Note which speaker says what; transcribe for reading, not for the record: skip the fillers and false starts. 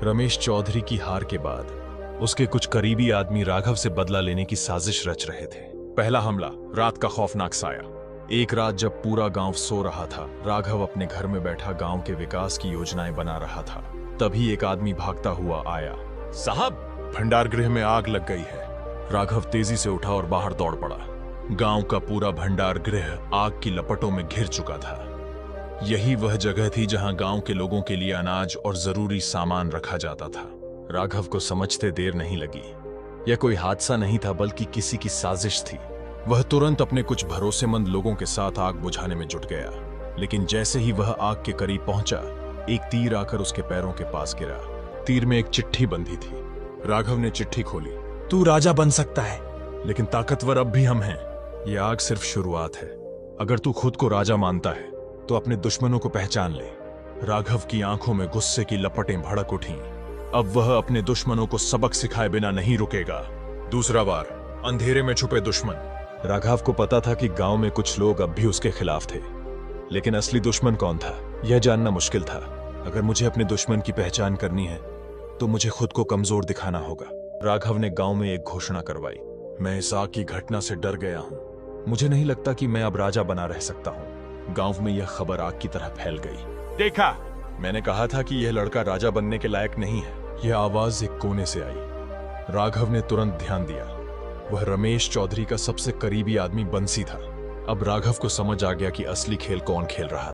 Speaker 1: रमेश चौधरी की हार के बाद उसके कुछ करीबी आदमी राघव से बदला लेने की साजिश रच रहे थे। पहला हमला रात का खौफनाक साया। एक रात जब पूरा गांव सो रहा था, राघव अपने घर में बैठा गांव के विकास की योजनाएं बना रहा था। तभी एक आदमी भागता हुआ आया। साहब, भंडार गृह में आग लग गई है। राघव तेजी से उठा और बाहर दौड़ पड़ा। गांव का पूरा भंडार गृह आग की लपटों में घिर चुका था। यही वह जगह थी जहां गांव के लोगों के लिए अनाज और जरूरी सामान रखा जाता था। राघव को समझते देर नहीं लगी। यह कोई हादसा नहीं था, बल्कि किसी की साजिश थी। वह तुरंत अपने कुछ भरोसेमंद लोगों के साथ आग बुझाने में जुट गया। लेकिन जैसे ही वह आग के करीब पहुंचा, एक तीर आकर उसके पैरों के पास गिरा। तीर में एक चिट्ठी बंधी थी। राघव ने चिट्ठी खोली। तू राजा बन सकता है, लेकिन ताकतवर अब भी हम हैं। यह आग सिर्फ शुरुआत है। अगर तू खुद को राजा मानता है तो अपने दुश्मनों को पहचान ले। राघव की आंखों में गुस्से की लपटें भड़क उठीं। अब वह अपने दुश्मनों को सबक सिखाए बिना नहीं रुकेगा। दूसरा वार, अंधेरे में छुपे दुश्मन। राघव को पता था कि गांव में कुछ लोग अब भी उसके खिलाफ थे, लेकिन असली दुश्मन कौन था यह जानना मुश्किल था। अगर मुझे अपने दुश्मन की पहचान करनी है तो मुझे खुद को कमजोर दिखाना होगा। राघव ने गांव में एक घोषणा करवाई। मैं इस आग की घटना से डर गया हूं। मुझे नहीं लगता कि मैं अब राजा बना रह सकता हूं। गांव में यह खबर आग की तरह फैल गई। देखा, मैंने कहा था कि यह लड़का राजा बनने के लायक नहीं है। यह आवाज एक कोने से आई। राघव ने तुरंत ध्यान दिया। वह रमेश चौधरी का सबसे करीबी आदमी बंसी था। अब राघव को समझ आ गया कि असली खेल कौन खेल रहा था।